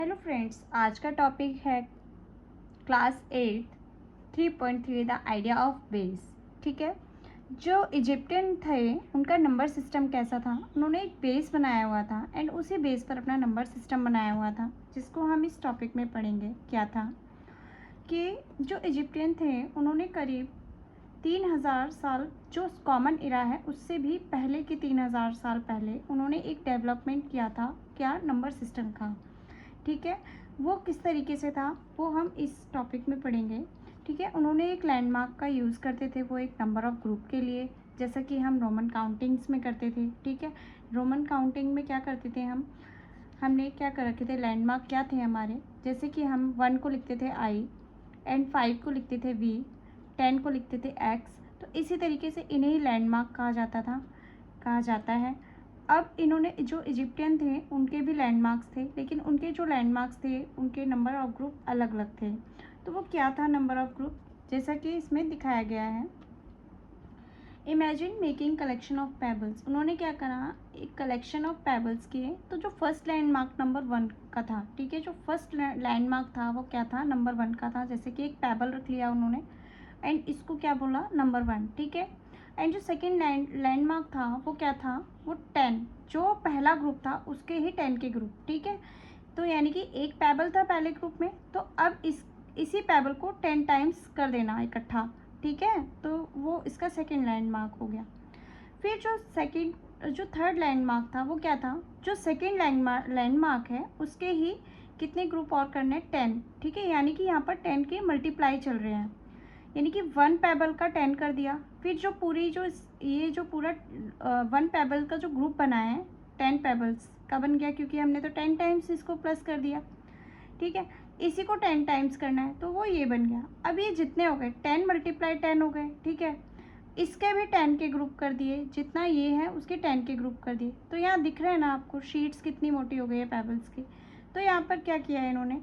Hello friends, आज का topic है class 8 3.3 the idea of base. ठीक है, जो इजिप्टियन थे उनका नंबर सिस्टम कैसा था। उन्होंने एक बेस बनाया हुआ था एंड उसी बेस पर अपना नंबर सिस्टम बनाया हुआ था, जिसको हम इस टॉपिक में पढ़ेंगे। क्या था कि जो इजिप्टियन थे उन्होंने करीब 3000 साल, जो कॉमन इरा है उससे भी पहले के 3000 साल पहले उन्होंने एक डेवलपमेंट किया था। क्या? नंबर सिस्टम का। ठीक है, वो किस तरीके से था वो हम इस टॉपिक में पढ़ेंगे। ठीक है, उन्होंने एक लैंडमार्क का यूज़ करते थे, वो एक नंबर ऑफ ग्रुप के लिए, जैसा कि हम रोमन काउंटिंग्स में करते थे। ठीक है, रोमन काउंटिंग में क्या करते थे हमने क्या कर रखे थे, लैंडमार्क क्या थे हमारे, जैसे कि हम 1 को लिखते थे आई एंड 5 को लिखते थे वी, 10 को लिखते थे एक्स। तो इसी तरीके से इन्हें ही लैंडमार्क कहा जाता है। अब इन्होंने, जो इजिप्टियन थे उनके भी लैंडमार्क्स थे, लेकिन उनके जो लैंडमार्क्स थे उनके नंबर ऑफ ग्रुप अलग अलग थे। तो वो क्या था नंबर ऑफ ग्रुप, जैसा कि इसमें दिखाया गया है। Imagine making collection of pebbles. उन्होंने क्या करा, एक कलेक्शन ऑफ पेबल्स किए। तो जो फर्स्ट लैंडमार्क नंबर 1 का था, ठीक है, जो फर्स्ट लैंडमार्क था वो क्या था, नंबर 1 का था। जैसे कि एक पेबल रख लिया उन्होंने एंड इसको क्या बोला, नंबर 1। ठीक है, एंड जो सेकेंड लैंडमार्क था वो क्या था, वो 10, जो पहला ग्रुप था उसके ही 10 के ग्रुप। ठीक है, तो यानी कि एक पेबल था पहले ग्रुप में, तो अब इसी पेबल को 10 टाइम्स कर देना इकट्ठा। ठीक है, तो वो इसका सेकेंड लैंडमार्क हो गया। फिर जो थर्ड लैंडमार्क था वो क्या था, जो सेकेंड लैंडमार्क है उसके ही कितने ग्रुप और करने, 10। ठीक है, यानी कि यहाँ पर 10 के मल्टीप्लाई चल रहे हैं, यानी कि 1 पेबल का 10 कर दिया। फिर जो पूरी जो पूरा 1 पेबल का जो ग्रुप बना है 10 पेबल्स का बन गया, क्योंकि हमने तो 10 टाइम्स इसको प्लस कर दिया। ठीक है, इसी को 10 टाइम्स करना है तो वो ये बन गया। अब ये जितने हो गए 10 मल्टीप्लाई 10 हो गए। ठीक है, इसके भी 10 के ग्रुप कर दिए, जितना ये है उसके 10 के ग्रुप कर दिए। तो यहाँ दिख रहा है ना आपको शीट्स कितनी मोटी हो गई है पेबल्स की। तो यहाँ पर क्या किया है इन्होंने,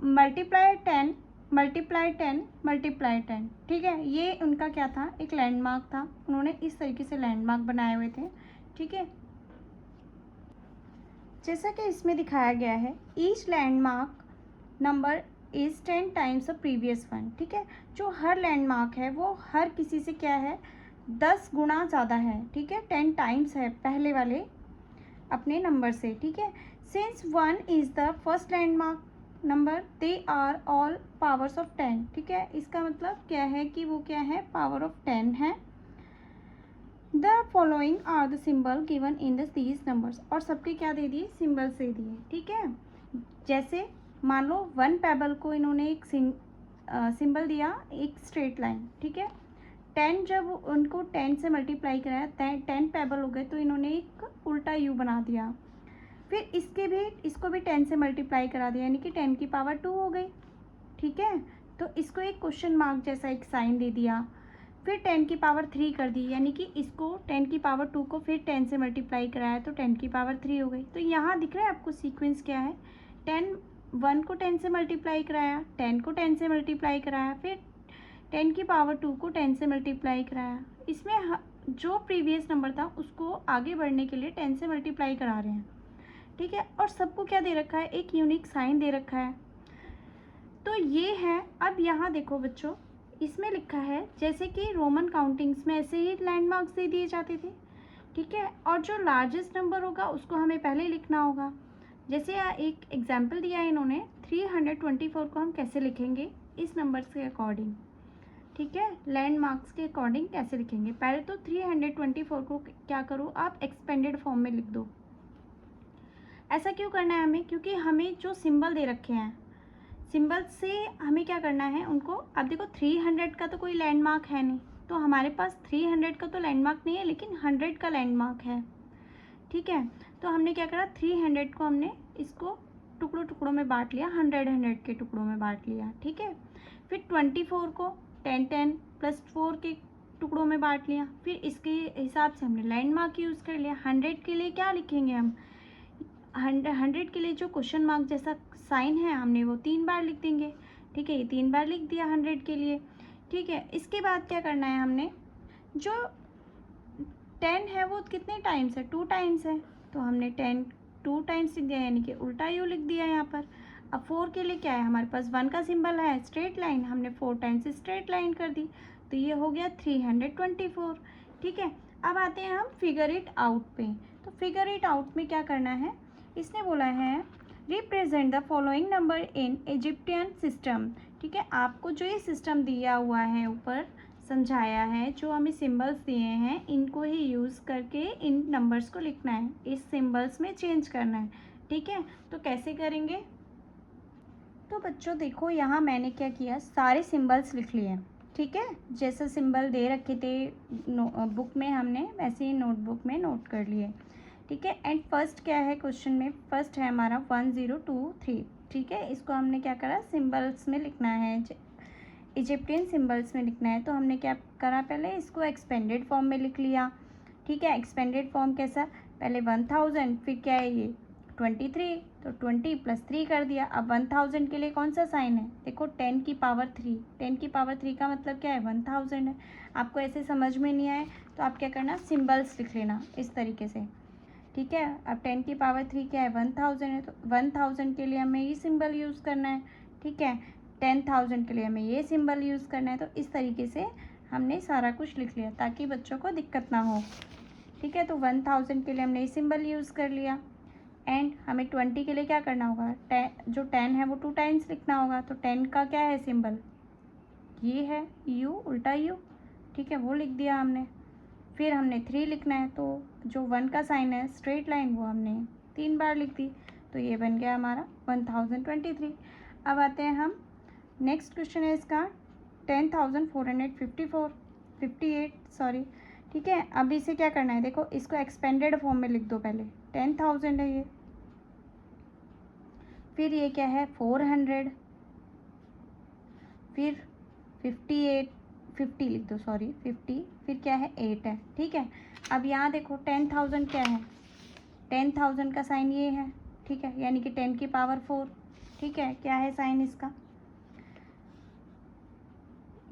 मल्टीप्लाई 10 मल्टीप्लाई 10 मल्टीप्लाई 10। ठीक है, ये उनका क्या था, एक लैंडमार्क था। उन्होंने इस तरीके से लैंडमार्क बनाए हुए थे। ठीक है, जैसा कि इसमें दिखाया गया है, each landmark number is 10 times a previous one. ठीक है, जो हर लैंडमार्क है वो हर किसी से क्या है, 10 गुना ज़्यादा है। ठीक है, 10 टाइम्स है पहले वाले अपने नंबर से। ठीक है, since 1 is the first landmark number, they are all powers of 10। ठीक है, इसका मतलब क्या है कि वो क्या है, पावर ऑफ 10 है। The following are the symbol given in these numbers, और सबके क्या दे दिए, सिंबल्स दे दिए। ठीक है, जैसे मान लो 1 पेबल को इन्होंने एक सिंबल दिया, एक स्ट्रेट लाइन। ठीक है, 10 जब उनको 10 से मल्टीप्लाई कराया, 10 पेबल हो गए, तो इन्होंने एक उल्टा यू बना दिया। फिर इसको भी 10 से मल्टीप्लाई करा दिया, यानी कि 10 की पावर 2 हो गई। ठीक है, तो इसको एक क्वेश्चन मार्क जैसा एक साइन दे दिया। फिर 10 की पावर 3 कर दी, यानी कि इसको 10 की पावर 2 को फिर 10 से मल्टीप्लाई कराया तो 10 की पावर 3 हो गई। तो यहाँ दिख रहा है आपको सीक्वेंस क्या है, 1 को 10 से मल्टीप्लाई कराया, 10 को 10 से मल्टीप्लाई कराया, फिर 10 की पावर 2 को 10 से मल्टीप्लाई कराया। इसमें जो प्रीवियस नंबर था उसको आगे बढ़ने के लिए 10 से मल्टीप्लाई करा रहे हैं। ठीक है, और सबको क्या दे रखा है, एक यूनिक साइन दे रखा है। तो ये है। अब यहाँ देखो बच्चों, इसमें लिखा है जैसे कि रोमन काउंटिंग्स में ऐसे ही लैंडमार्क्स दे दिए जाते थे। ठीक है, और जो लार्जेस्ट नंबर होगा उसको हमें पहले लिखना होगा। जैसे एक एग्जाम्पल दिया है इन्होंने, 324 को हम कैसे लिखेंगे इस नंबर के अकॉर्डिंग। ठीक है, लैंडमार्क्स के अकॉर्डिंग कैसे लिखेंगे, पहले तो 324 को क्या करो आप, एक्सपेंडेड फॉर्म में लिख दो। ऐसा क्यों करना है हमें, क्योंकि हमें जो सिंबल दे रखे हैं, सिंबल से हमें क्या करना है उनको। अब देखो 300 का तो कोई लैंडमार्क है नहीं, तो हमारे पास 300 का तो लैंडमार्क नहीं है, लेकिन 100 का लैंडमार्क है। ठीक है, तो हमने क्या करा, 300 को हमने इसको टुकड़ों टुकड़ों में बांट लिया, 100 के टुकड़ों में बांट लिया। ठीक है, फिर 24 को 10 प्लस 4 के टुकड़ों में बांट लिया। फिर इसके हिसाब से हमने लैंडमार्क यूज़ कर लिया। 100 के लिए क्या लिखेंगे हम, 100 के लिए जो क्वेश्चन मार्क जैसा साइन है हमने वो 3 बार लिख देंगे। ठीक है, ये 3 बार लिख दिया 100 के लिए। ठीक है, इसके बाद क्या करना है हमने, जो 10 है वो कितने टाइम्स है, 2 टाइम्स है, तो हमने 10 2 टाइम्स लिख दिया, यानी कि उल्टा यू लिख दिया यहाँ पर। अब 4 के लिए क्या है, हमारे पास 1 का सिंबल है, स्ट्रेट लाइन, हमने 4 टाइम्स स्ट्रेट लाइन कर दी, तो ये हो गया 324। ठीक है, अब आते हैं हम फिगर इट आउट पे। तो फिगर इट आउट में क्या करना है, इसने बोला है represent the following number in Egyptian system. ठीक है, आपको जो ये सिस्टम दिया हुआ है ऊपर समझाया है, जो हमें सिंबल्स दिए हैं, इनको ही यूज़ करके इन नंबर्स को लिखना है, इस सिंबल्स में चेंज करना है। ठीक है, तो कैसे करेंगे, तो बच्चों देखो यहाँ मैंने क्या किया, सारे सिंबल्स लिख लिए। ठीक है, जैसे सिंबल दे रखे थे बुक में हमने, वैसे ही नोटबुक में नोट कर लिए। ठीक है, एंड फर्स्ट क्या है क्वेश्चन में, फर्स्ट है हमारा 1023। ठीक है, इसको हमने क्या करा, सिंबल्स में लिखना है, इजिप्टियन सिंबल्स में लिखना है। तो हमने क्या करा, पहले इसको एक्सपेंडेड फॉर्म में लिख लिया। ठीक है, एक्सपेंडेड फॉर्म कैसा, पहले 1000, फिर क्या है ये 23, तो 20 + 3 कर दिया। अब 1000 के लिए कौन सा साइन है, देखो 10 की पावर 3, 10 की पावर 3 का मतलब क्या है, 1000 है। आपको ऐसे समझ में नहीं आए तो आप क्या करना, सिंबल्स लिख लेना इस तरीके से। ठीक है, अब 10 की पावर 3 क्या है, 1000 है, तो 1000 के लिए हमें ये सिंबल यूज़ करना है। ठीक है, 10,000 के लिए हमें ये सिंबल यूज़ करना है। तो इस तरीके से हमने सारा कुछ लिख लिया ताकि बच्चों को दिक्कत ना हो। ठीक है, तो 1000 के लिए हमने ये सिंबल यूज़ कर लिया। एंड हमें 20 के लिए क्या करना होगा, जो 10 है वो 2 टाइम्स लिखना होगा। तो 10 का क्या है सिंबल, ये है यू, उल्टा यू। ठीक है, वो लिख दिया हमने। फिर हमने 3 लिखना है, तो जो 1 का साइन है स्ट्रेट लाइन, वो हमने 3 बार लिख दी, तो ये बन गया हमारा 1023। अब आते हैं हम, नेक्स्ट क्वेश्चन है इसका 10,454 सॉरी। ठीक है, अब इसे क्या करना है, देखो इसको एक्सपेंडेड फॉर्म में लिख दो, पहले 10,000 है ये, फिर ये क्या है 400, फिर 58, 50 लिख दो, सॉरी 50, फिर क्या है 8 है। ठीक है, अब यहाँ देखो 10,000 क्या है, 10,000 का साइन ये है। ठीक है, यानी कि 10 की पावर 4। ठीक है, क्या है साइन इसका,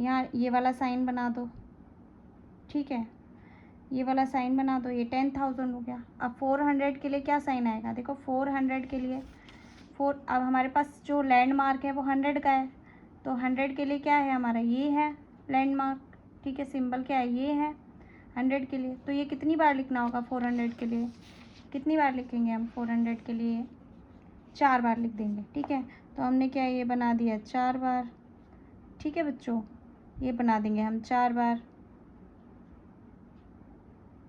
यहाँ ये वाला साइन बना दो। ठीक है, ये वाला साइन बना दो, ये 10,000 हो गया। अब 400 के लिए क्या साइन आएगा, देखो 400 के लिए अब हमारे पास जो लैंडमार्क है वो 100 का है, तो 100 के लिए क्या है हमारा, ये है लैंडमार्क। ठीक है, सिंबल क्या है, ये है 100 के लिए। तो ये कितनी बार लिखना होगा 400 के लिए, कितनी बार लिखेंगे हम 400 के लिए, 4 बार लिख देंगे। ठीक है, तो हमने क्या ये बना दिया 4 बार। ठीक है बच्चों, ये बना देंगे हम 4 बार,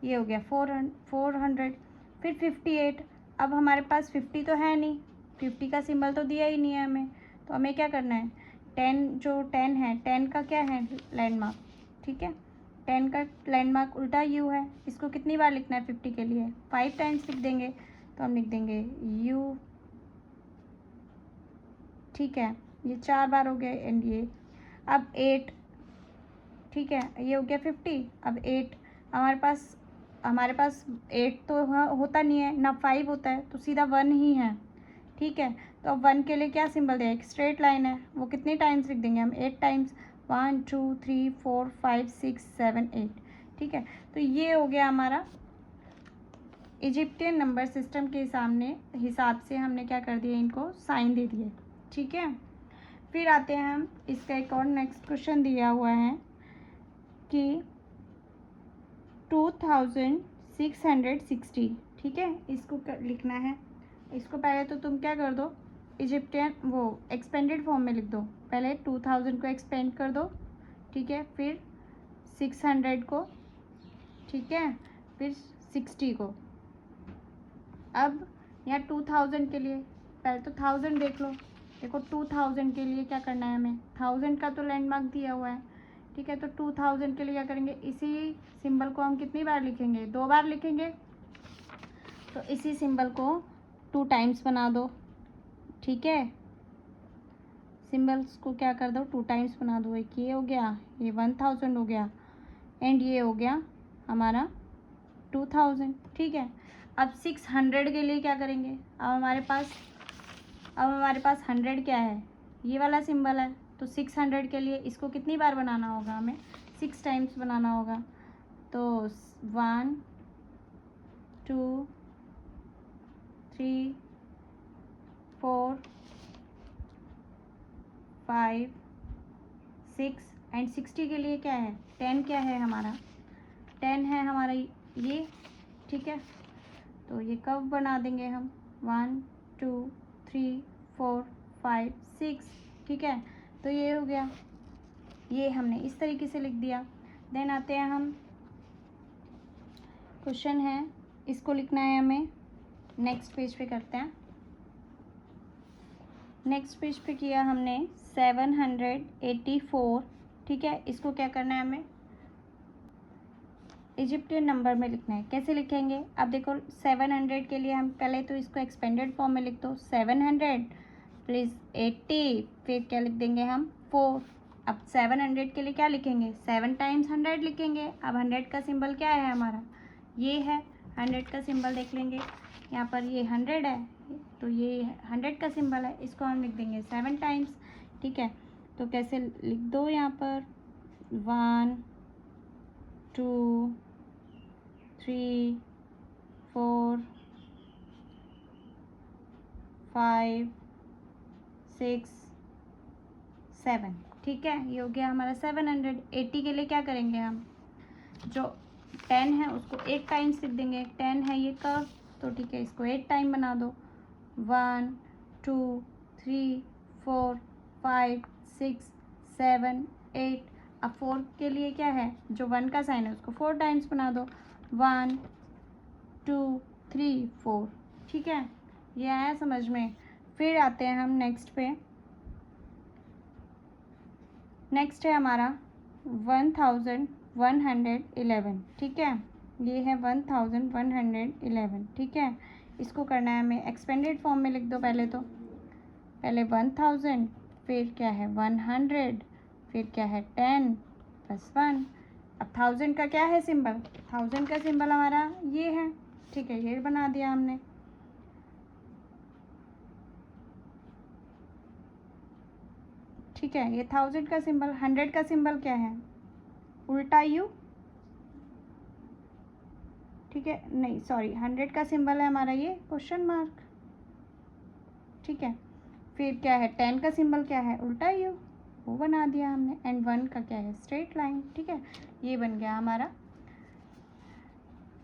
ये हो गया 400। फिर 58, अब हमारे पास 50 तो है नहीं, 50 का सिंबल तो दिया ही नहीं है हमें, तो हमें क्या करना है, 10, जो 10 है, 10 का क्या है लैंडमार्क। ठीक है, 10 का लैंडमार्क उल्टा यू है, इसको कितनी बार लिखना है 50 के लिए, 5 टाइम्स लिख देंगे, तो हम लिख देंगे यू। ठीक है, ये 4 बार हो गए, एंड ये अब 8। ठीक है, ये हो गया 50। अब 8 हमारे पास 8 तो होता नहीं है ना, 5 होता है, तो सीधा 1 ही है। ठीक है, तो अब 1 के लिए क्या सिंबल दिया, एक स्ट्रेट लाइन है, वो कितने टाइम्स लिख देंगे हम, 8 टाइम्स, 1 2 3 4 5 6 7 8। ठीक है, तो ये हो गया हमारा इजिप्टियन नंबर सिस्टम के हिसाब से हमने क्या कर दिया, इनको साइन दे दिए। ठीक है, फिर आते हैं हम, इसका एक और नेक्स्ट क्वेश्चन दिया हुआ है कि 2660। ठीक है, इसको लिखना है, इसको पहले तो तुम क्या कर दो, इजिप्टियन वो एक्सपेंडेड फॉर्म में लिख दो, पहले 2000 को एक्सपेंड कर दो। ठीक है, फिर 600 को, ठीक है, फिर 60 को। अब यहाँ 2000 के लिए पहले तो 1000 देख लो, देखो 2000 के लिए क्या करना है हमें, 1000 का तो लैंडमार्क दिया हुआ है। ठीक है, तो 2000 के लिए क्या करेंगे, इसी सिंबल को हम कितनी बार लिखेंगे, 2 बार लिखेंगे, तो इसी सिंबल को 2 टाइम्स बना दो। ठीक है, सिंबल्स को क्या कर दो, 2 टाइम्स बना दो, एक ये हो गया, ये 1000 हो गया, एंड ये हो गया हमारा 2000। ठीक है, अब 600 के लिए क्या करेंगे, अब हमारे पास 100 क्या है, ये वाला सिंबल है, तो 600 के लिए इसको कितनी बार बनाना होगा, हमें 6 टाइम्स बनाना होगा। तो 1 2 3 4 5 6 एंड 60 के लिए क्या है 10 क्या है हमारा 10 है हमारा ये, ठीक है। तो ये कब बना देंगे हम 1 2 3 4 5 6, ठीक है। तो ये हो गया, ये हमने इस तरीके से लिख दिया। देन आते हैं हम, क्वेश्चन है, इसको लिखना है हमें, नेक्स्ट पेज पे करते हैं। नेक्स्ट पेज पे किया हमने 784, ठीक है। इसको क्या करना है हमें इजिप्टियन नंबर में लिखना है। कैसे लिखेंगे, अब देखो 700 के लिए हम पहले तो इसको एक्सपेंडेड फॉर्म में लिख दो, 700 प्लस 80, फिर क्या लिख देंगे हम 4। अब 700 के लिए क्या लिखेंगे 7 टाइम्स 100 लिखेंगे। अब 100 का सिंबल क्या है हमारा, ये है 100 का सिंबल देख लेंगे, यहाँ पर ये 100 है तो ये 100 का सिंबल है, इसको हम लिख देंगे 7 टाइम्स, ठीक है। तो कैसे लिख दो यहाँ पर 1 2 3 4 5 6 7, ठीक है। ये हो गया हमारा 700। 80 के लिए क्या करेंगे हम, जो 10 है उसको 8 टाइम्स लिख देंगे। 10 है ये कर्व, तो ठीक है इसको 8 टाइम बना दो, 1 2 3 4 5 6 7 8। अब 4 के लिए क्या है, जो 1 का साइन है उसको 4 टाइम्स बना दो, 1 2 3 4, ठीक है। ये आया समझ में। फिर आते हैं हम नेक्स्ट पे, नेक्स्ट है हमारा 1111, ठीक है। ये है 1111, ठीक है। इसको करना है हमें एक्सपेंडेड फॉर्म में लिख दो पहले तो, पहले 1000, फिर क्या है 100, फिर क्या है 10 प्लस 1। अब 1000 का क्या है सिंबल, 1000 का सिंबल हमारा ये है, ठीक है। ये बना दिया हमने, ठीक है। ये 1000 का सिंबल, 100 का सिंबल क्या है उल्टा यू, ठीक है। नहीं सॉरी, 100 का सिंबल है हमारा ये क्वेश्चन मार्क, ठीक है। फिर क्या है 10 का सिंबल क्या है उल्टा यू, वो बना दिया हमने। एंड 1 का क्या है स्ट्रेट लाइन, ठीक है। ये बन गया हमारा,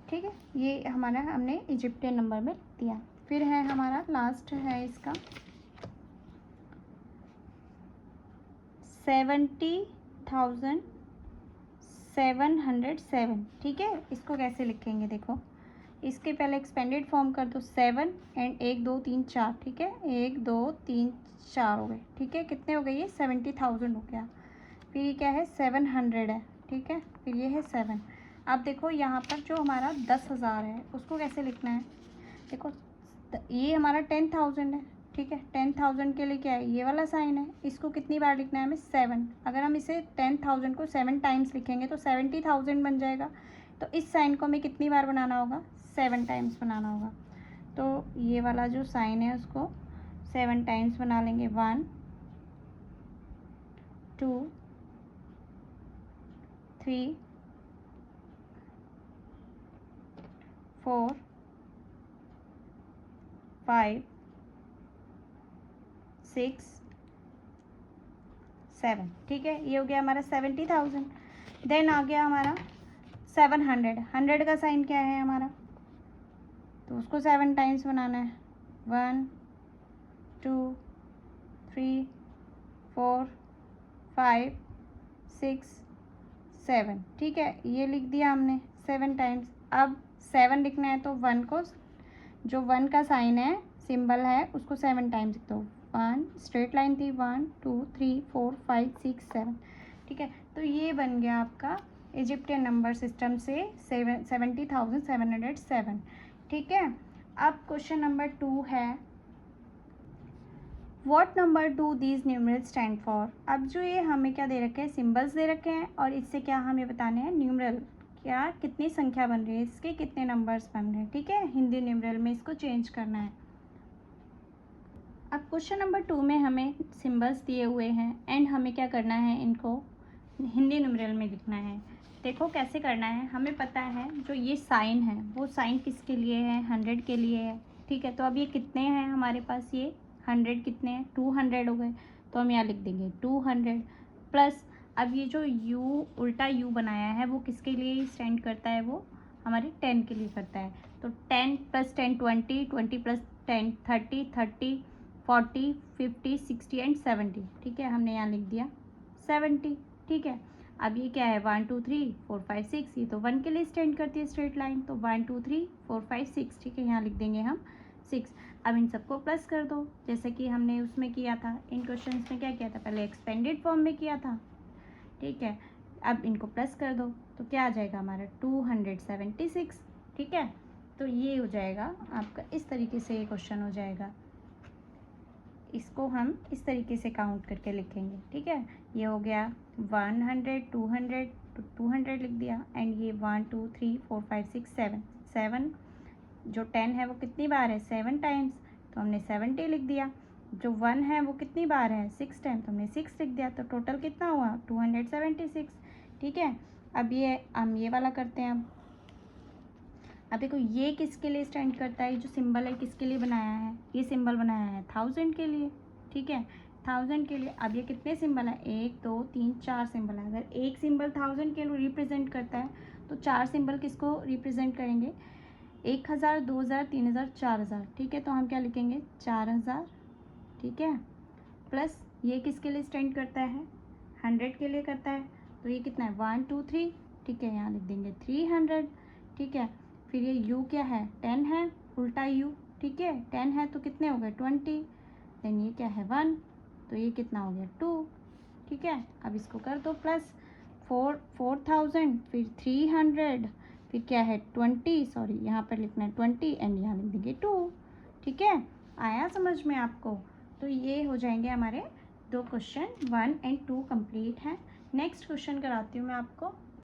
ठीक है। ये हमारा हमने इजिप्टियन नंबर में दिया। फिर है हमारा लास्ट है इसका 70,707, ठीक है। इसको कैसे लिखेंगे देखो, इसके पहले एक्सपेंडेड फॉर्म कर दो 7 एंड 1 2 3 4, ठीक है। 1 2 3 4 हो गए, ठीक है। कितने हो गए ये 70,000 हो गया। फिर ये क्या है 700 है, ठीक है। फिर ये है 7। अब देखो यहाँ पर जो हमारा 10,000 है उसको कैसे लिखना है, देखो ये हमारा 10,000 है, ठीक है। 10,000 के लिए क्या है ये वाला साइन है, इसको कितनी बार लिखना है हमें 7। अगर हम इसे 10,000 को 7 टाइम्स लिखेंगे तो 70,000 बन जाएगा। तो इस साइन को हमें कितनी बार बनाना होगा 7 टाइम्स बनाना होगा। तो ये वाला जो साइन है उसको 7 टाइम्स बना लेंगे, 1 2 3 4 5 6 7, ठीक है। ये हो गया हमारा 70,000। देन आ गया हमारा 700, 100 का साइन क्या है हमारा, तो उसको 7 टाइम्स बनाना है, 1 2 3 4 5 6 7, ठीक है। ये लिख दिया हमने 7 टाइम्स। अब 7 लिखना है तो 1 को, जो 1 का साइन है सिंबल है उसको 7 टाइम्स लिख दो, 1 स्ट्रेट लाइन थी, 1 2 3 4 5 6 7, ठीक है। तो ये बन गया आपका इजिप्टियन नंबर सिस्टम से 70,707, ठीक है। अब क्वेश्चन नंबर 2 है, what number do these numerals stand for. अब जो ये हमें क्या दे रखे हैं सिम्बल्स दे रखे हैं, और इससे क्या हमें बताने हैं न्यूमरल, क्या कितनी संख्या बन रही है, इसके कितने नंबर्स बन रहे हैं, ठीक है। हिंदी न्यूमरल में इसको चेंज करना है। अब क्वेश्चन नंबर 2 में हमें सिम्बल्स दिए हुए हैं एंड हमें क्या करना है, इनको हिंदी न्यूमरल में लिखना है। देखो कैसे करना है, हमें पता है जो ये साइन है वो साइन किसके लिए है 100 के लिए है, ठीक है। तो अब ये कितने हैं हमारे पास, ये 100 कितने हैं, 200 हो गए। तो हम यहाँ लिख देंगे 200 प्लस, अब ये जो u उल्टा u बनाया है वो किसके लिए स्टैंड करता है, वो हमारे 10 के लिए करता है। तो 10 + 10 20, 20 + 10 30, 30 40 50 60 एंड 70। ठीक है, हमने यहाँ लिख दिया 70। ठीक है, अब ये क्या है 1 2 3 4 5 6, ये तो 1 के लिए स्टैंड करती है स्ट्रेट लाइन, तो 1 2 3 4 5 6। ठीक है, यहाँ लिख देंगे हम 6। अब इन सबको प्लस कर दो, जैसे कि हमने उसमें किया था, इन क्वेश्चंस में क्या किया था, पहले एक्सपेंडेड फॉर्म में किया था। ठीक है, अब इनको प्लस कर दो तो क्या आ जाएगा हमारा 276। ठीक है, तो ये हो जाएगा आपका, इस तरीके से ये क्वेश्चन हो जाएगा। इसको हम इस तरीके से काउंट करके लिखेंगे। ठीक है, ये हो गया 100 200, तो 200 लिख दिया, एंड ये 1 2 3 4 5 6 7, 7 जो 10 है वो कितनी बार है, 7 टाइम्स, तो हमने 70 लिख दिया। जो 1 है वो कितनी बार है, 6 टाइम, तो हमने 6 लिख दिया। तो टोटल कितना हुआ 276। ठीक है, अब ये हम ये वाला करते हैं। अब देखो ये किसके लिए स्टैंड करता है, जो सिंबल है किसके लिए बनाया है, ये सिंबल बनाया है 1000 के लिए। ठीक है, 1000 के लिए। अब ये कितने सिंबल है, 1 2 3 4 सिंबल है। अगर एक सिंबल 1000 के लिए रिप्रेजेंट करता है तो 4 सिंबल किसको रिप्रेजेंट करेंगे, 1000 2000 3000 4000। ठीक है, तो हम क्या लिखेंगे 4000। ठीक है, प्लस ये किसके लिए स्टैंड करता है, 100 के लिए करता है, तो ये कितना है 1 2 3। ठीक है, यहाँ लिख देंगे 300। ठीक है, फिर ये u क्या है, 10 है, उल्टा u। ठीक है, 10 है तो कितने हो गए 20, देन ये क्या है 1, तो ये कितना हो गया 2। ठीक है, अब इसको कर दो प्लस, 4000 फिर 300 फिर क्या है 20, सॉरी यहाँ पर लिखना है 20 एंड यहाँ लिख देंगे 2। ठीक है, आया समझ में आपको। तो ये हो जाएंगे हमारे 2 क्वेश्चन, 1 एंड 2 कंप्लीट हैं। नेक्स्ट क्वेश्चन कराती हूँ मैं आपको।